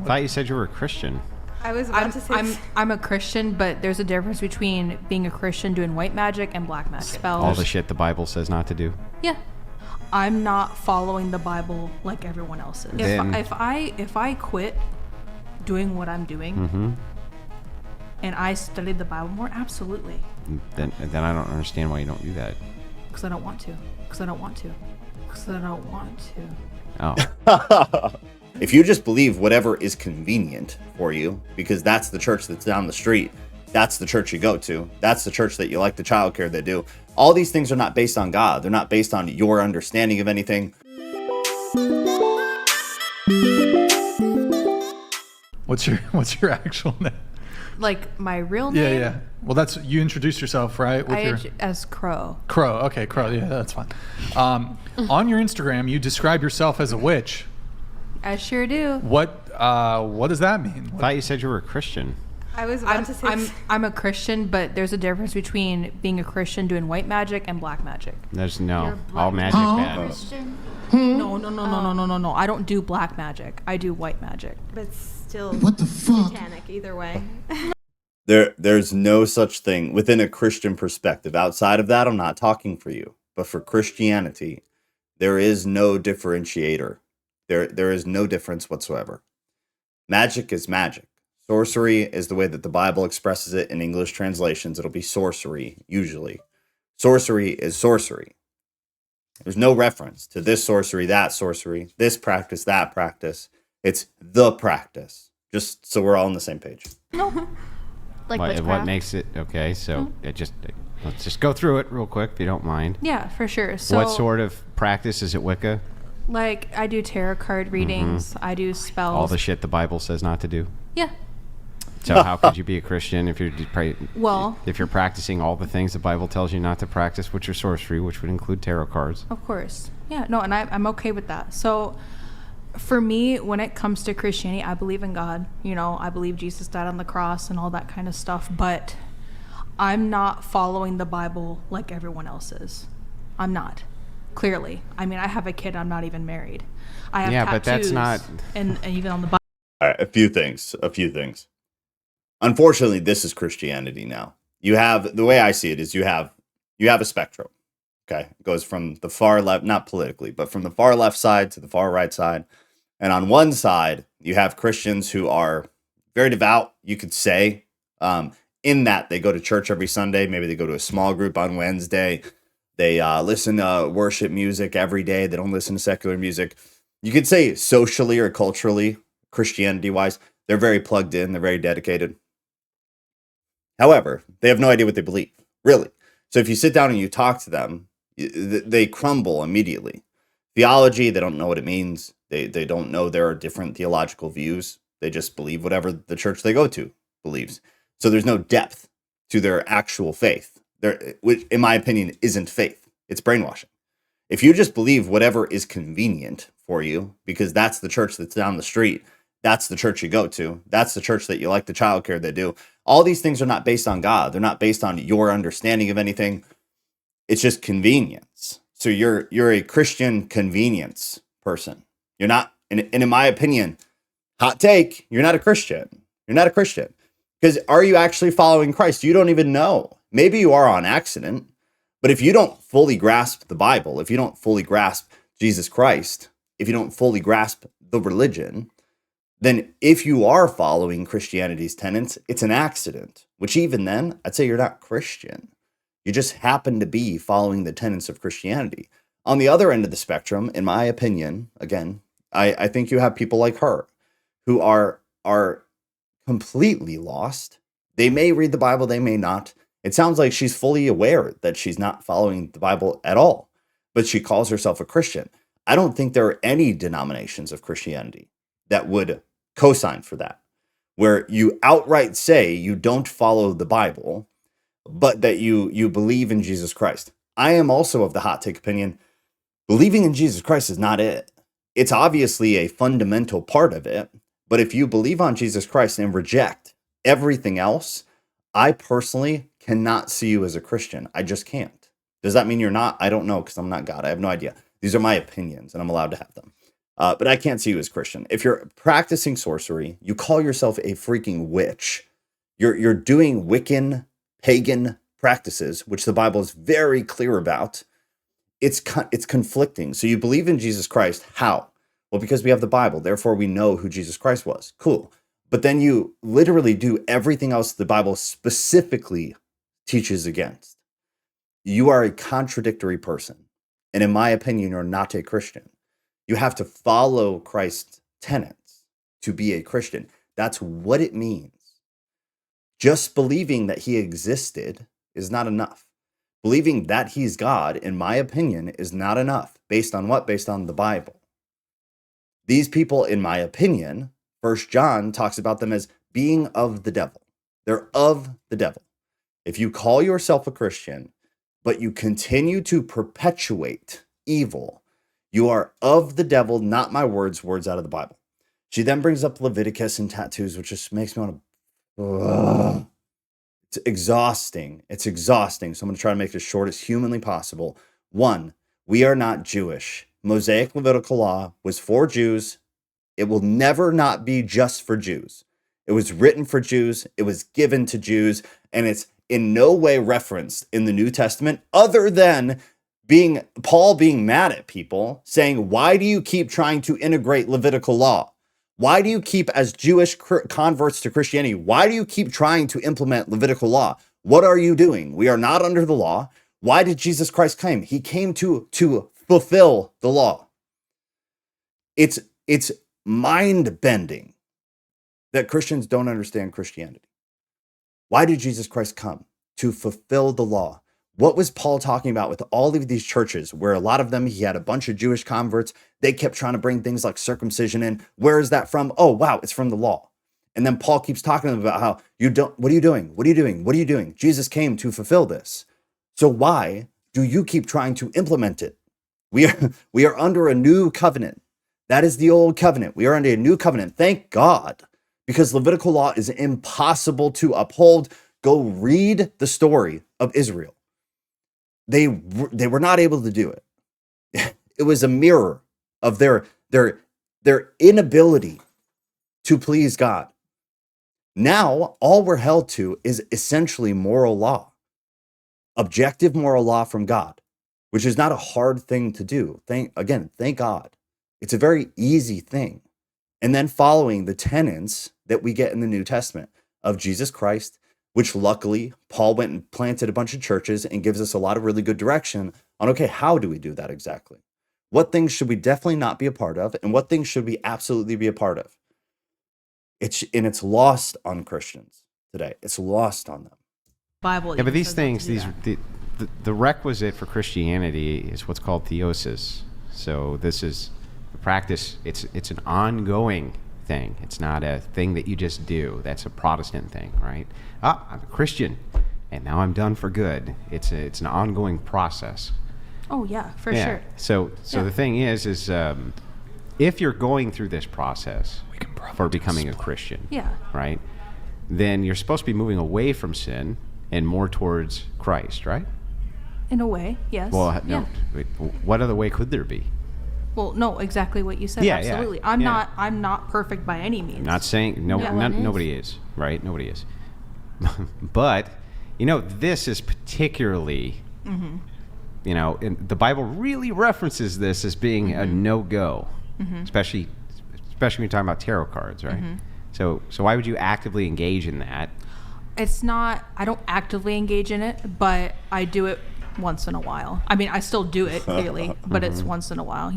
thought you said you were a Christian. I was about to say I'm a Christian, but there's a difference between being a Christian doing white magic and black magic. Spells. All the shit the Bible says not to do. Yeah. I'm not following the Bible like everyone else is. If I quit doing what I'm doing and I studied the Bible more, absolutely. Then I don't understand why you don't do that. Because I don't want to. Because I don't want to. Because I don't want to. Oh. If you just believe whatever is convenient for you, because that's the church that's down the street, that's the church you go to, that's the church that you like the childcare they do. All these things are not based on God. They're not based on your understanding of anything. What's your actual name? Like my real name? Yeah. Well, that's you introduced yourself, right? As Crow. Crow. Okay, Crow. Yeah, that's fine. On your Instagram, you describe yourself as a witch. I sure do. What does that mean? I thought you said you were a Christian. I was about to say I'm a Christian, but there's a difference between being a Christian doing white magic and black magic. There's no all magic bad. No. I don't do black magic. I do white magic. but still What the fuck? satanic either way. There's no such thing within a Christian perspective. Outside of that, I'm not talking for you. But for Christianity, there is no differentiator. There is no difference whatsoever. Magic is magic. Sorcery is the way that the Bible expresses it in English translations. It'll be sorcery, usually. Sorcery is sorcery. There's no reference to this sorcery, this practice, that practice. It's the practice. Just so we're all on the same page. No. Like What makes it okay? So let's just go through it real quick, if you don't mind. Yeah, for sure. So What sort of practice is it? Wicca? like I do tarot card readings. I do spells. All the shit the Bible says not to do. Yeah. So how could you be a Christian if you're if you're practicing all the things the Bible tells you not to practice, which are sorcery, which would include tarot cards? Of course. Yeah, no, and I'm okay with that. So for me, when it comes to Christianity, I believe in God. You know, I believe Jesus died on the cross and all that kind of stuff, but I'm not following the Bible like everyone else is. I'm not. Clearly. I mean, I have a kid. I'm not even married. I have tattoos, but that's not... And even on the Bible. All right, a few things. Unfortunately, this is Christianity now. You have, the way I see it is you have a spectrum. Okay. It goes from the far left, not politically, but from the far left side to the far right side. And on one side, you have Christians who are very devout, you could say, in that they go to church every Sunday. Maybe they go to a small group on Wednesday. They listen to worship music every day. They don't listen to secular music. You could say socially or culturally, Christianity-wise, they're very plugged in. They're very dedicated. However, they have no idea what they believe, really. So if you sit down and you talk to them, they crumble immediately. Theology, they don't know what it means. They don't know there are different theological views. They just believe whatever the church they go to believes. So there's no depth to their actual faith, which, in my opinion, isn't faith. It's brainwashing. If you just believe whatever is convenient for you, because that's the church that's down the street, that's the church you go to, that's the church that you like the childcare they do, all these things are not based on God. They're not based on your understanding of anything. It's just convenience. So you're a Christian convenience person. You're not, and in my opinion, hot take, you're not a Christian. You're not a Christian. Because are you actually following Christ? You don't even know. Maybe you are on accident, but if you don't fully grasp the Bible, if you don't fully grasp Jesus Christ, if you don't fully grasp the religion, then if you are following Christianity's tenets, it's an accident, which even then, I'd say you're not Christian. You just happen to be following the tenets of Christianity. On the other end of the spectrum, in my opinion, again, I think you have people like her who are completely lost. They may read the Bible, they may not. It sounds like she's fully aware that she's not following the Bible at all, but she calls herself a Christian. I don't think there are any denominations of Christianity that would co-sign for that, where you outright say you don't follow the Bible, but that you believe in Jesus Christ. I am also of the hot take opinion, believing in Jesus Christ is not it. It's obviously a fundamental part of it, but if you believe on Jesus Christ and reject everything else, I personally cannot see you as a Christian. I just can't. Does that mean you're not? I don't know, because I'm not God. I have no idea. These are my opinions, and I'm allowed to have them. But I can't see you as Christian. If you're practicing sorcery, you call yourself a freaking witch. You're doing Wiccan, pagan practices, which the Bible is very clear about. It's conflicting. So you believe in Jesus Christ. How? Well, because we have the Bible. Therefore, we know who Jesus Christ was. Cool. But then you literally do everything else the Bible specifically teaches against. You are a contradictory person. And in my opinion, you're not a Christian. You have to follow Christ's tenets to be a Christian. That's what it means. Just believing that he existed is not enough. Believing that he's God, in my opinion, is not enough. Based on what? Based on the Bible. These people, in my opinion, 1 John talks about them as being of the devil. They're of the devil. If you call yourself a Christian, but you continue to perpetuate evil, you are of the devil, not my words, words out of the Bible. She then brings up Leviticus and tattoos, which just makes me want to... It's exhausting. It's exhausting. So I'm going to try to make it as short as humanly possible. 1, we are not Jewish. Mosaic Levitical Law was for Jews. It will never not be just for Jews. It was written for Jews. It was given to Jews. And it's in no way referenced in the New Testament other than Paul being mad at people, saying, why do you keep trying to integrate Levitical law? Why do you keep, as Jewish converts to Christianity, why do you keep trying to implement Levitical law? What are you doing? We are not under the law. Why did Jesus Christ come? He came to fulfill the law. It's mind-bending that Christians don't understand Christianity. Why did Jesus Christ come? To fulfill the law. What was Paul talking about with all of these churches where a lot of them, he had a bunch of Jewish converts. They kept trying to bring things like circumcision in. Where is that from? Oh, wow, it's from the law. And then Paul keeps talking to them about how what are you doing? What are you doing? What are you doing? Jesus came to fulfill this. So why do you keep trying to implement it? We are under a new covenant. That is the old covenant. We are under a new covenant. Thank God, because Levitical law is impossible to uphold. Go read the story of Israel. They were not able to do it. It was a mirror of their inability to please God. Now, all we're held to is essentially moral law, objective moral law from God, which is not a hard thing to do. Thank God. It's a very easy thing. And then following the tenets that we get in the New Testament of Jesus Christ, which luckily Paul went and planted a bunch of churches and gives us a lot of really good direction on, okay, how do we do that exactly? What things should we definitely not be a part of? And what things should we absolutely be a part of? It's lost on Christians today. It's lost on them. Bible. Yeah, but these things, the requisite for Christianity is what's called theosis. So this is the practice. It's an ongoing thing. It's not a thing that you just do. That's a Protestant thing, right? I'm a Christian, and now I'm done for good. It's an ongoing process. Oh yeah, for sure. So the thing is if you're going through this process for becoming a Christian, right, then you're supposed to be moving away from sin and more towards Christ, right? In a way, yes. Well, no. Wait, what other way could there be? Well, no, exactly what you said. Yeah, absolutely. yeah. I'm not perfect by any means. Not saying nobody is, right? Nobody is. But this is particularly, the Bible really references this as being a no-go, especially when you're talking about tarot cards, right? So why would you actively engage in that? It's not. I don't actively engage in it, but I do it once in a while. I mean, I still do it clearly, but it's once in a while.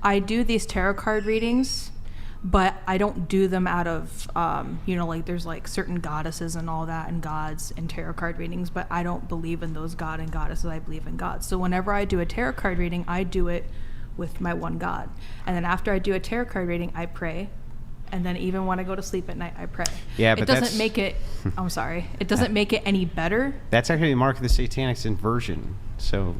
I do these tarot card readings, but I don't do them out of, like there's like certain goddesses and all that and gods in tarot card readings, but I don't believe in those god and goddesses. I believe in God. So whenever I do a tarot card reading, I do it with my one God. And then after I do a tarot card reading, I pray. And then even when I go to sleep at night, I pray. Yeah, but it doesn't make it, I'm sorry, it doesn't make it any better. That's actually the mark of the Satanic's inversion. So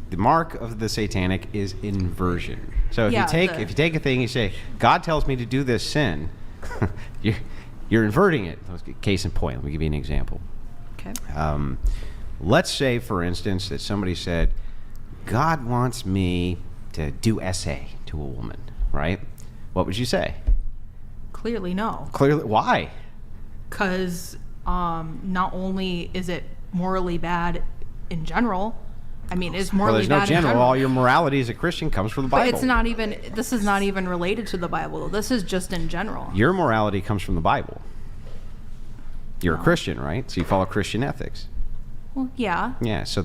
the mark of the Satanic is inversion. So if you take a thing, you say, God tells me to do this sin, you're inverting it. Case in point, let me give you an example. Okay. Let's say, for instance, that somebody said, God wants me to do SA to a woman. right? What would you say? Clearly, no. Clearly, why? Because not only is it morally bad in general, I mean, it's Well, morally there's no bad in general. general. All your morality as a Christian comes from the But Bible. it's not even, this is not even related to the Bible. This is just in general. Your morality comes from the Bible. You're a Christian, right? So you follow Christian ethics. Well, yeah. Yeah, so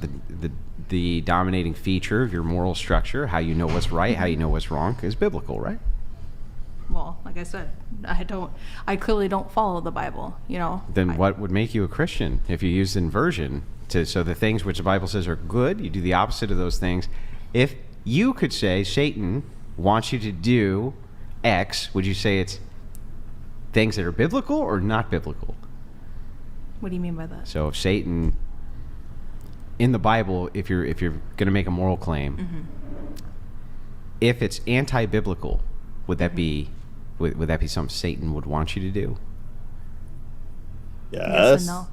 the dominating feature of your moral structure, how you know what's right, how you know what's wrong, is biblical, right? Well, like I said, I clearly don't follow the Bible, you know. Then what would make you a Christian if you use inversion so the things which the Bible says are good, you do the opposite of those things? If you could say Satan wants you to do X, would you say it's things that are biblical or not biblical? What do you mean by that? So if Satan in the Bible, if you're going to make a moral claim, if it's anti-biblical, would that be would that be something Satan would want you to do? Yes and no.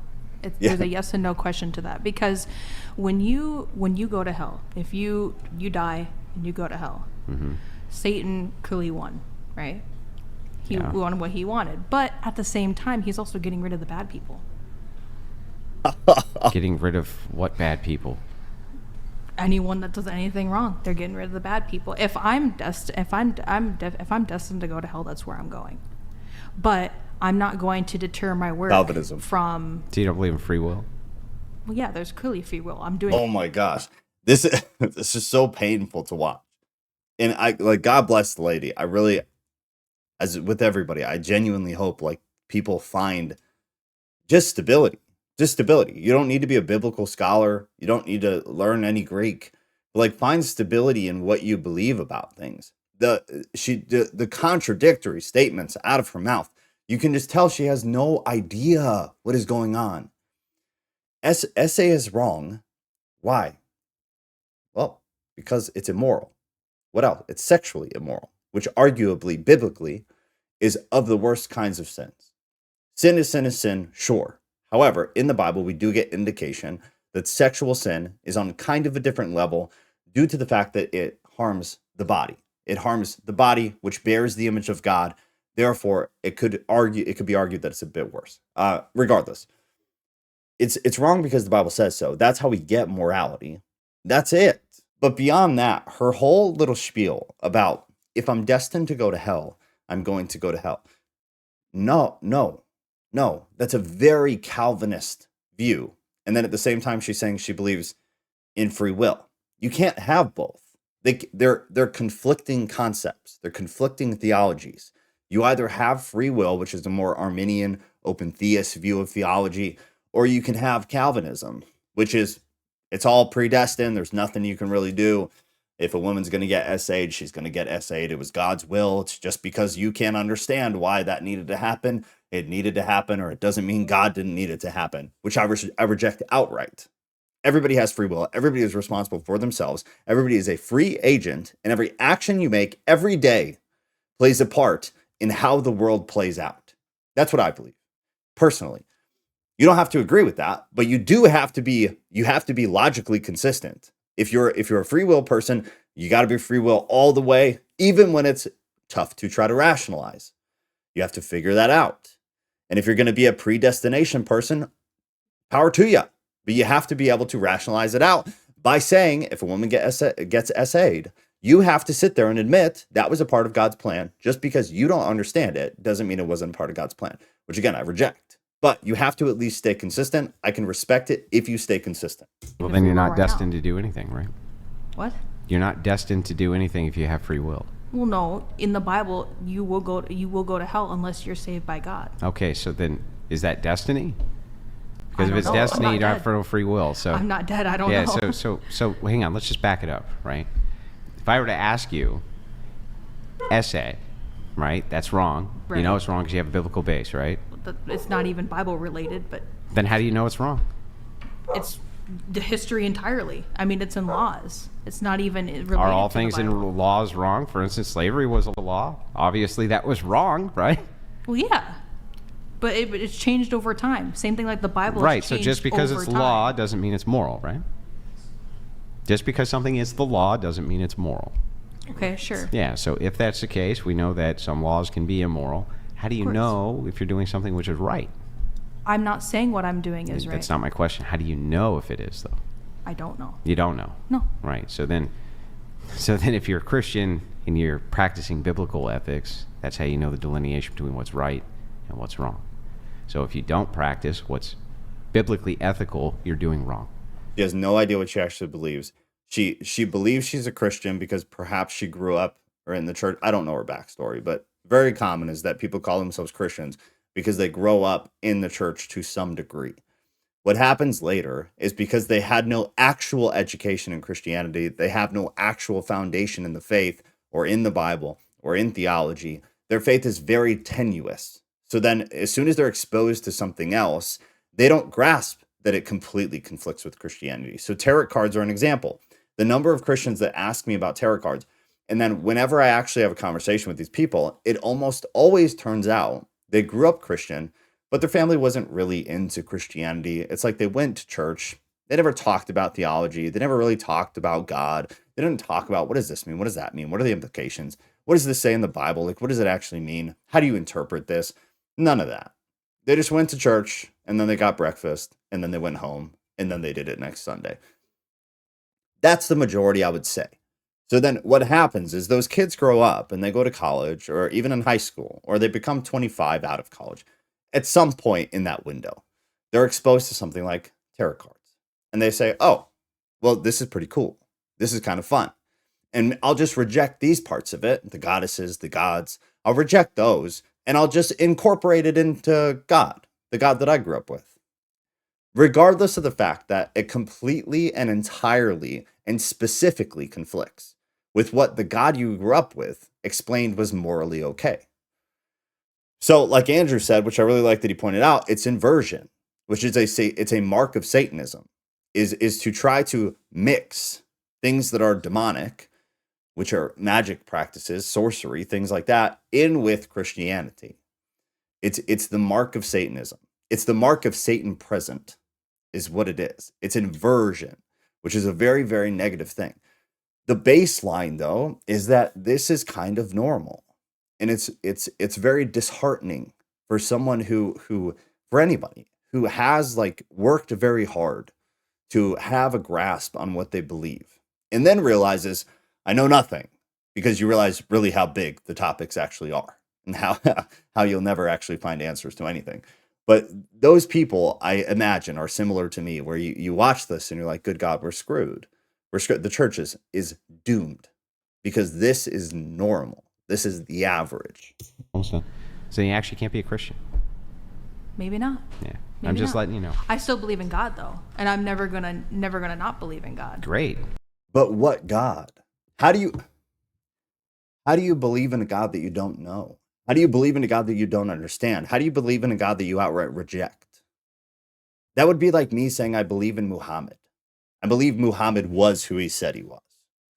There's a yes and no question to that, because when you go to hell, if you die and you go to hell, Satan clearly won, right? He won what he wanted, but at the same time, he's also getting rid of the bad people. Getting rid of what bad people? Anyone that does anything wrong, they're getting rid of the bad people. If I'm destined to go to hell, that's where I'm going. But I'm not going to deter my work Calvinism. from. So you don't believe in free will? Well, yeah, there's clearly free will. I'm doing. Oh my gosh, this is so painful to watch, and I like, God bless the lady. I really, as with everybody, I genuinely hope like people find just stability. Just stability. You don't need to be a biblical scholar. You don't need to learn any Greek. But like, find stability in what you believe about things. The contradictory statements out of her mouth, you can just tell she has no idea what is going on. Essay is wrong. Why? Well, because it's immoral. What else? It's sexually immoral, which arguably, biblically, is of the worst kinds of sins. Sin is sin is sin, sure. However, in the Bible, we do get indication that sexual sin is on kind of a different level due to the fact that it harms the body. It harms the body, which bears the image of God. Therefore, it could be argued that it's a bit worse. Regardless, it's wrong because the Bible says so. That's how we get morality. That's it. But beyond that, her whole little spiel about if I'm destined to go to hell, I'm going to go to hell. No, that's a very Calvinist view. And then at the same time, she's saying she believes in free will. You can't have both. They're conflicting concepts. They're conflicting theologies. You either have free will, which is a more Arminian, open theist view of theology, or you can have Calvinism, which is it's all predestined. There's nothing you can really do. If a woman's going to get SA'd, she's going to get SA'd. It was God's will. It's just because you can't understand why that needed to happen. It needed to happen, or it doesn't mean God didn't need it to happen, which I reject outright. Everybody has free will. Everybody is responsible for themselves. Everybody is a free agent, and every action you make every day plays a part in how the world plays out. That's what I believe, personally. You don't have to agree with that, but you have to be logically consistent. If you're a free will person, you got to be free will all the way, even when it's tough to try to rationalize. You have to figure that out. And if you're going to be a predestination person, power to you. But you have to be able to rationalize it out by saying, if a woman gets SA'd, you have to sit there and admit that was a part of God's plan. Just because you don't understand it doesn't mean it wasn't part of God's plan, which again, I reject. But you have to at least stay consistent. I can respect it if you stay consistent. Well, then you're not destined to do anything, right? What? You're not destined to do anything if you have free will. Well, no. In the Bible, you will go to hell unless you're saved by God. Okay, so then is that destiny? Because if don't it's know. destiny, I'm you not don't have free will. So I'm not dead. I don't know. Yeah. So hang on. Let's just back it up, right? If I were to ask you, essay, right? That's wrong. Right. You know it's wrong because you have a biblical base, right? It's not even Bible related, but Then how do you know it's wrong? it's the history entirely. I mean, it's in laws. It's not even related. Are all to the things in Bible. laws wrong? For instance, slavery was a law. Obviously, that was wrong, right? Well, yeah, but it's changed over time. Same thing like the Bible. has Right. So changed just because over it's time. law doesn't mean it's moral, right? Just because something is the law doesn't mean it's moral. Okay, sure. Yeah, so if that's the case, we know that some laws can be immoral. How do you course. know if you're doing something which is right? I'm not saying what I'm doing is right. That's not my question. How do you know if it is, though? I don't know. You don't know. No. Right. So then if you're a Christian and you're practicing biblical ethics, that's how you know the delineation between what's right and what's wrong. So if you don't practice what's biblically ethical, you're doing wrong. She has no idea what she actually believes. She believes she's a Christian because perhaps she grew up or in the church. I don't know her backstory, but very common is that people call themselves Christians because they grow up in the church to some degree. What happens later is because they had no actual education in Christianity, they have no actual foundation in the faith or in the Bible or in theology, their faith is very tenuous. So then as soon as they're exposed to something else, they don't grasp that it completely conflicts with Christianity. So tarot cards are an example. The number of Christians that ask me about tarot cards, and then whenever I actually have a conversation with these people, it almost always turns out they grew up Christian, but their family wasn't really into Christianity. It's like they went to church. They never talked about theology. They never really talked about God. They didn't talk about, what does this mean? What does that mean? What are the implications? What does this say in the Bible? Like, what does it actually mean? How do you interpret this? None of that. They just went to church, and then they got breakfast, and then they went home, and then they did it next Sunday. That's the majority, I would say. So then what happens is those kids grow up, and they go to college, or even in high school, or they become 25 out of college. At some point in that window, they're exposed to something like tarot cards. And they say, oh, well, this is pretty cool. This is kind of fun. And I'll just reject these parts of it, the goddesses, the gods. I'll reject those, and I'll just incorporate it into God, the God that I grew up with. Regardless of the fact that it completely and entirely and specifically conflicts with what the God you grew up with explained was morally okay. So like Andrew said, which I really like that he pointed out, it's inversion, which is it's a mark of Satanism, is to try to mix things that are demonic, which are magic practices, sorcery, things like that, in with Christianity. It's the mark of Satanism. It's the mark of Satan present, is what it is. It's inversion, which is a very, very negative thing. The baseline, though, is that this is kind of normal. And it's very disheartening for someone who for anybody who has like worked very hard to have a grasp on what they believe and then realizes I know nothing, because you realize really how big the topics actually are and how you'll never actually find answers to anything. But those people, I imagine, are similar to me, where you watch this and you're like, good God, we're screwed. We're screwed. The church is doomed because this is normal. This is the average. Also, so you actually can't be a Christian. Maybe not. Yeah. Maybe I'm just not. letting you know. I still believe in God, though, and I'm never gonna not believe in God. Great. But what God? How do you believe in a God that you don't know? How do you believe in a God that you don't understand? How do you believe in a God that you outright reject? That would be like me saying I believe in Muhammad. I believe Muhammad was who he said he was,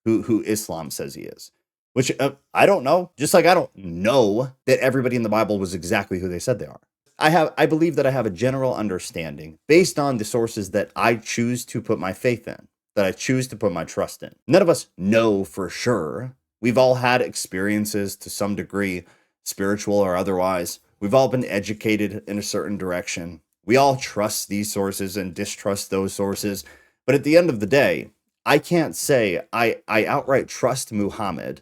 who Islam says he is. Which I don't know, just like I don't know that everybody in the Bible was exactly who they said they are. I believe that I have a general understanding based on the sources that I choose to put my faith in, that I choose to put my trust in. None of us know for sure. We've all had experiences to some degree, spiritual or otherwise. We've all been educated in a certain direction. We all trust these sources and distrust those sources. But at the end of the day, I can't say I outright trust Muhammad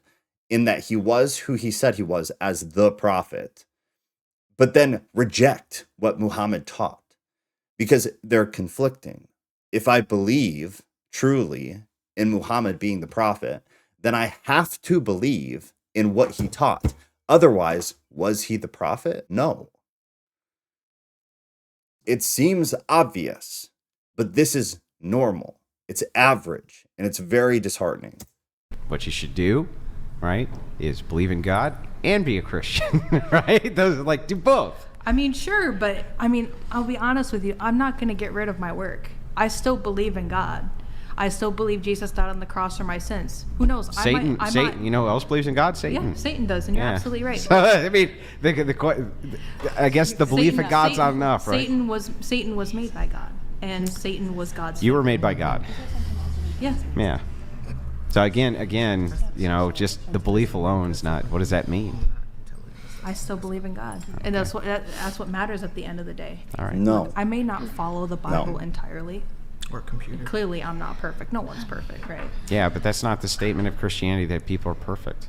in that he was who he said he was as the prophet, but then reject what Muhammad taught because they're conflicting. If I believe truly in Muhammad being the prophet, then I have to believe in what he taught. Otherwise, was he the prophet? No. It seems obvious, but this is normal. It's average, and it's very disheartening. What you should do, right, is believe in God and be a Christian, right? Those like do both. I mean, sure, but I mean, I'll be honest with you. I'm not going to get rid of my work. I still believe in God. I still believe Jesus died on the cross for my sins. Who knows? Satan, you know who else believes in God? Satan. Yeah, Satan does, and you're absolutely right. So, I mean, I guess the belief in God's not enough, right? Satan was made by God, and Satan was God's. You were made by God. Yeah. Yeah. So again, just the belief alone is not. What does that mean? I still believe in God, and that's what matters at the end of the day. All right. No. I may not follow the Bible entirely. Or computer. Clearly, I'm not perfect. No one's perfect, right? Yeah, but that's not the statement of Christianity that people are perfect.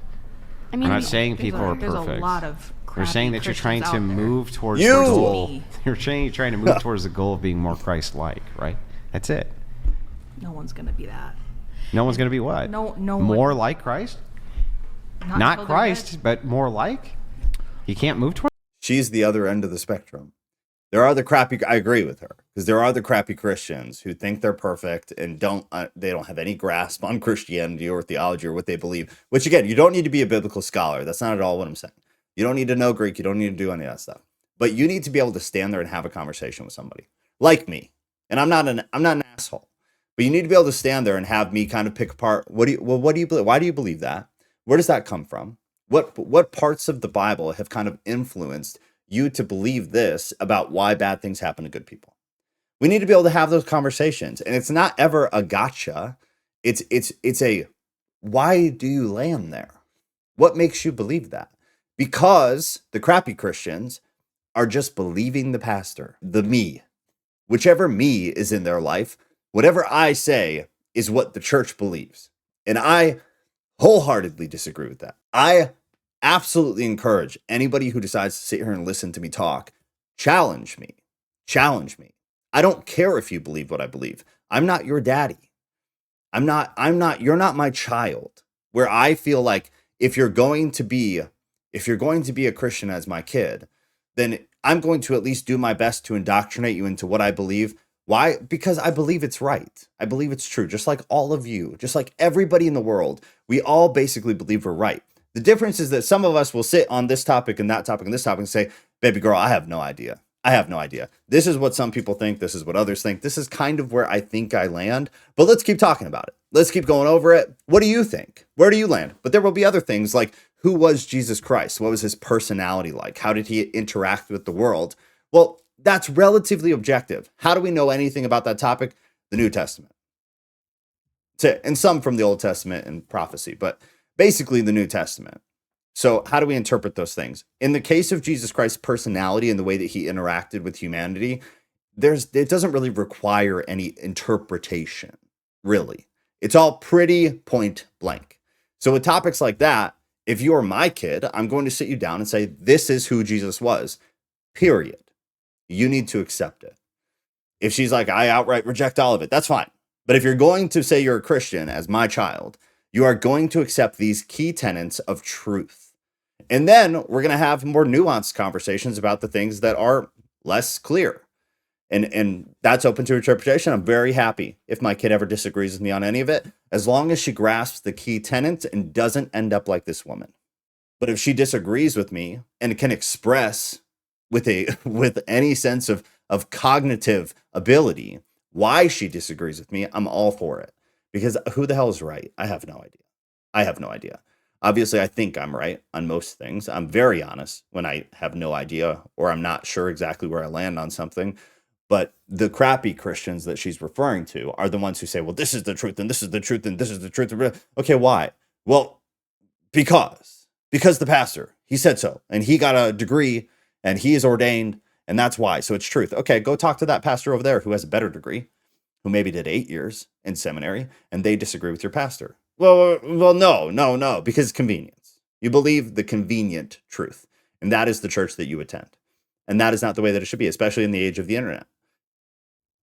I mean, I'm not saying people are There's perfect. a lot of You're saying that you're trying Christians to out there. move towards You! the goal. Me. You're saying you're trying to move towards the goal of being more Christ-like, right? That's it. No one's gonna be that. No one's going to be what? No more one. like Christ? Not Not till they're Christ, dead. but more like? You can't move towards. She's the other end of the spectrum. There are the crappy. I agree with her, because there are the crappy Christians who think they're perfect and they don't have any grasp on Christianity or theology or what they believe. Which again, you don't need to be a biblical scholar. That's not at all what I'm saying. You don't need to know Greek. You don't need to do any of that stuff. But you need to be able to stand there and have a conversation with somebody like me. And I'm not an asshole. But you need to be able to stand there and have me kind of pick apart. What do you believe? Why do you believe that? Where does that come from? What parts of the Bible have kind of influenced you to believe this about why bad things happen to good people? We need to be able to have those conversations, and it's not ever a gotcha. It's a why do you land there? What makes you believe that? Because the crappy Christians are just believing the pastor, the me, whichever me is in their life. Whatever I say is what the church believes. And I wholeheartedly disagree with that. I absolutely encourage anybody who decides to sit here and listen to me talk, challenge me. Challenge me. I don't care if you believe what I believe. I'm not your daddy. You're not my child. Where I feel like if you're going to be a Christian as my kid, then I'm going to at least do my best to indoctrinate you into what I believe. Why? Because I believe it's right. I believe it's true. Just like all of you, just like everybody in the world, we all basically believe we're right. The difference is that some of us will sit on this topic and that topic and this topic and say, baby girl, I have no idea. I have no idea. This is what some people think. This is what others think. This is kind of where I think I land. But let's keep talking about it. Let's keep going over it. What do you think? Where do you land? But there will be other things like, who was Jesus Christ? What was his personality like? How did he interact with the world? Well, that's relatively objective. How do we know anything about that topic? The New Testament. That's it. And some from the Old Testament and prophecy, but basically the New Testament. So how do we interpret those things? In the case of Jesus Christ's personality and the way that he interacted with humanity, it doesn't really require any interpretation, really. It's all pretty point blank. So with topics like that, if you're my kid, I'm going to sit you down and say, this is who Jesus was, period. You need to accept it. If she's like, I outright reject all of it, that's fine. But if you're going to say you're a Christian as my child, you are going to accept these key tenets of truth. And then we're going to have more nuanced conversations about the things that are less clear. And that's open to interpretation. I'm very happy if my kid ever disagrees with me on any of it, as long as she grasps the key tenets and doesn't end up like this woman. But if she disagrees with me and can express with any sense of cognitive ability why she disagrees with me, I'm all for it. Because who the hell is right? I have no idea. Obviously, I think I'm right on most things. I'm very honest when I have no idea or I'm not sure exactly where I land on something. But the crappy Christians that she's referring to are the ones who say, well, this is the truth and this is the truth and this is the truth. Okay, why? Well, because the pastor, he said so, and he got a degree and he is ordained, and that's why. So it's truth. Okay, go talk to that pastor over there who has a better degree, who maybe did 8 years in seminary, and they disagree with your pastor. Well, no, because it's convenience. You believe the convenient truth, and that is the church that you attend. And that is not the way that it should be, especially in the age of the internet.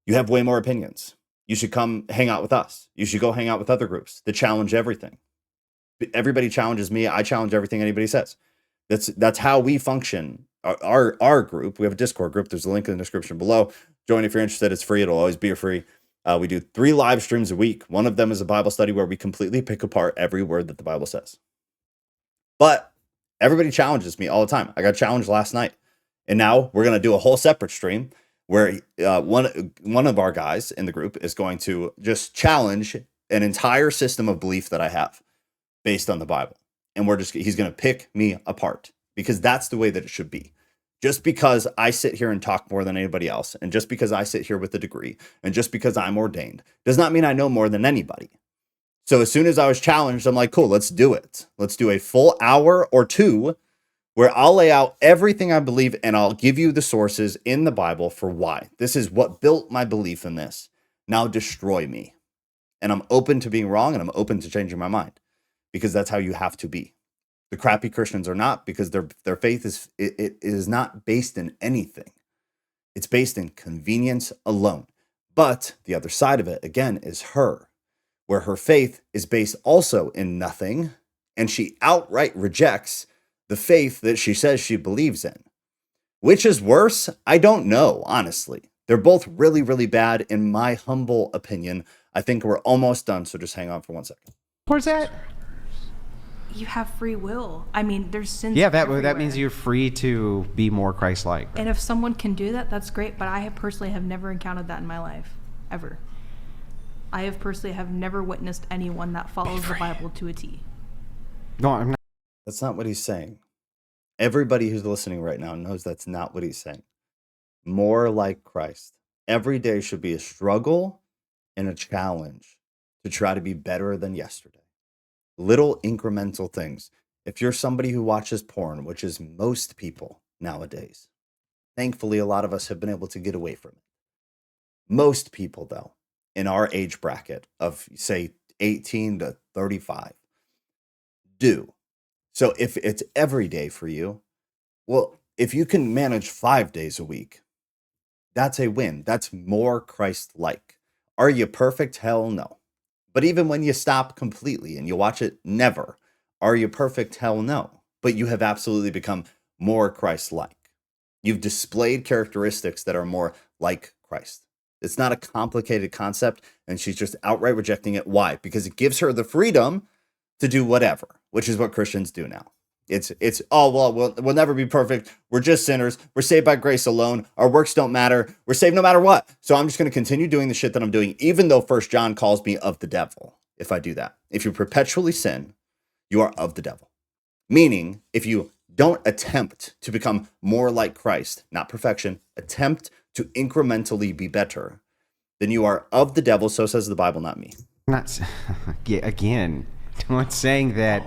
You have way more opinions. You should come hang out with us. You should go hang out with other groups that challenge everything. Everybody challenges me. I challenge everything anybody says. That's how we function. Our group, we have a Discord group. There's a link in the description below. Join if you're interested. It's free. It'll always be free. We do 3 live streams a week. One of them is a Bible study where we completely pick apart every word that the Bible says. But everybody challenges me all the time. I got challenged last night. And now we're going to do a whole separate stream where one of our guys in the group is going to just challenge an entire system of belief that I have based on the Bible. And he's going to pick me apart, because that's the way that it should be. Just because I sit here and talk more than anybody else, and just because I sit here with a degree, and just because I'm ordained, does not mean I know more than anybody. So as soon as I was challenged, I'm like, cool, let's do it. Let's do a full hour or two where I'll lay out everything I believe and I'll give you the sources in the Bible for why. This is what built my belief in this. Now destroy me. And I'm open to being wrong and I'm open to changing my mind because that's how you have to be. The crappy Christians are not, because their faith is not based in anything. It's based in convenience alone. But the other side of it, again, is her, where her faith is based also in nothing, and she outright rejects the faith that she says she believes in. Which is worse? I don't know, honestly. They're both really, really bad in my humble opinion. I think we're almost done, so just hang on for 1 second. Where's that? You have free will. I mean, there's sins. Yeah, that everywhere. means you're free to be more Christ-like. And if someone can do that, that's great. But I personally have never encountered that in my life, ever. I have personally never witnessed anyone that follows the Bible to a T. No, I'm not. That's not what he's saying. Everybody who's listening right now knows that's not what he's saying. More like Christ. Every day should be a struggle and a challenge to try to be better than yesterday. Little incremental things. If you're somebody who watches porn, which is most people nowadays, thankfully a lot of us have been able to get away from it. Most people, though, in our age bracket of, say, 18 to 35, do. So if it's every day for you, well, if you can manage 5 days a week, that's a win. That's more Christ-like. Are you perfect? Hell no. But even when you stop completely and you watch it, never. Are you perfect? Hell no. But you have absolutely become more Christ-like. You've displayed characteristics that are more like Christ. It's not a complicated concept, and she's just outright rejecting it. Why? Because it gives her the freedom to do whatever, which is what Christians do now. It's we'll never be perfect. We're just sinners. We're saved by grace alone. Our works don't matter. We're saved no matter what. So I'm just going to continue doing the shit that I'm doing, even though 1 John calls me of the devil if I do that. If you perpetually sin, you are of the devil. Meaning, if you don't attempt to become more like Christ, not perfection, attempt to incrementally be better, then you are of the devil. So says the Bible, not me. Again, no one's saying that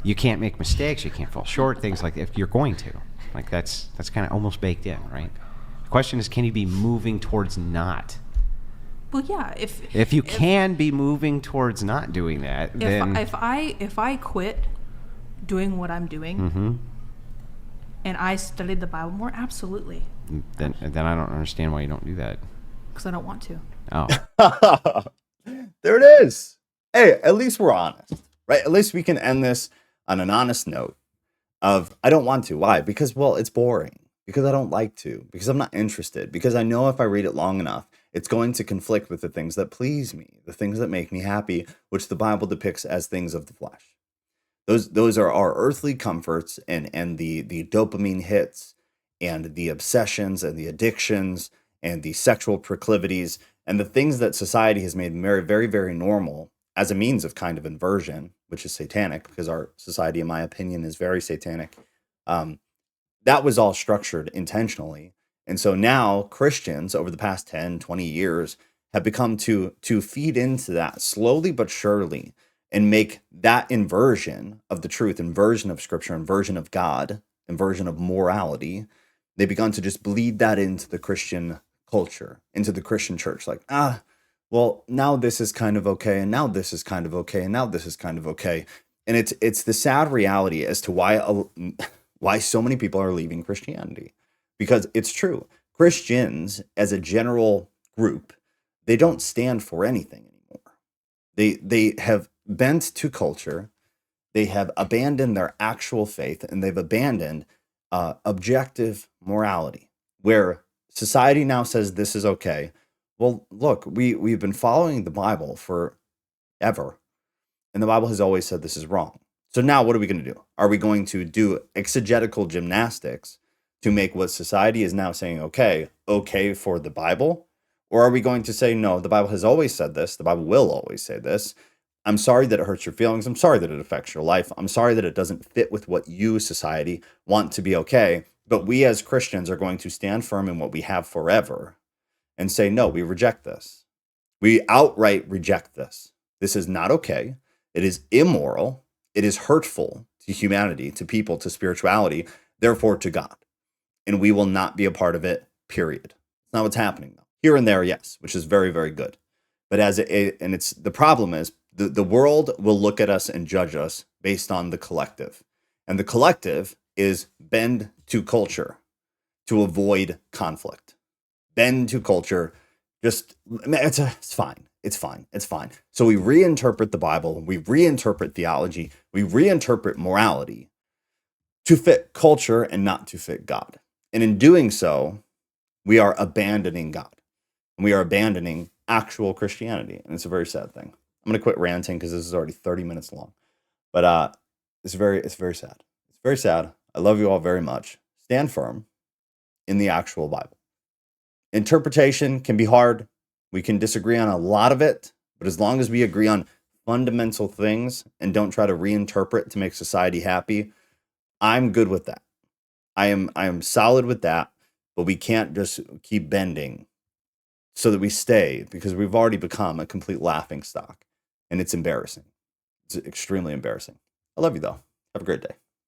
you can't make mistakes, you can't fall short, things like that. If you're going to, like that's kind of almost baked in, right? The question is, can you be moving towards not? Well, yeah. If you can be moving towards not doing that, then if I quit doing what I'm doing, mm-hmm. and I studied the Bible more, absolutely. Then I don't understand why you don't do that. Because I don't want to. Oh, There it is. Hey, at least we're honest, right? At least we can end this on an honest note of, I don't want to. Why? Because, well, it's boring. Because I don't like to. Because I'm not interested. Because I know if I read it long enough, it's going to conflict with the things that please me, the things that make me happy, which the Bible depicts as things of the flesh. Those are our earthly comforts and the dopamine hits and the obsessions and the addictions and the sexual proclivities and the things that society has made very, very, very normal as a means of kind of inversion, which is satanic, because our society, in my opinion, is very satanic. That was all structured intentionally. And so now Christians over the past 10, 20 years have become to feed into that slowly but surely and make that inversion of the truth, inversion of scripture, inversion of God, inversion of morality. They've begun to just bleed that into the Christian culture, into the Christian church. Like, well, now this is kind of okay, and now this is kind of okay, and now this is kind of okay. And it's the sad reality as to why so many people are leaving Christianity. Because it's true. Christians, as a general group, they don't stand for anything anymore. They have bent to culture. They have abandoned their actual faith, and they've abandoned objective morality, where society now says this is okay. Well, look, we've been following the Bible forever, and the Bible has always said this is wrong. So now what are we going to do? Are we going to do exegetical gymnastics to make what society is now saying okay for the Bible? Or are we going to say, no, the Bible has always said this. The Bible will always say this. I'm sorry that it hurts your feelings. I'm sorry that it affects your life. I'm sorry that it doesn't fit with what you, society, want to be okay. But we as Christians are going to stand firm in what we have forever and say, no, we reject this. We outright reject this. This is not okay. It is immoral. It is hurtful to humanity, to people, to spirituality, therefore to God. And we will not be a part of it, period. It's not what's happening, though. Here and there, yes, which is very, very good. But the problem is the world will look at us and judge us based on the collective. And the collective is bend to culture to avoid conflict. Bend to culture, it's fine. It's fine. It's fine. So we reinterpret the Bible, we reinterpret theology, we reinterpret morality to fit culture and not to fit God. And in doing so, we are abandoning God. And we are abandoning actual Christianity. And it's a very sad thing. I'm going to quit ranting because this is already 30 minutes long. But it's very sad. It's very sad. I love you all very much. Stand firm in the actual Bible. Interpretation can be hard. We can disagree on a lot of it, but as long as we agree on fundamental things and don't try to reinterpret to make society happy, I'm good with that. I am solid with that, but we can't just keep bending so that we stay, because we've already become a complete laughing stock, and it's embarrassing. It's extremely embarrassing. I love you though. Have a great day.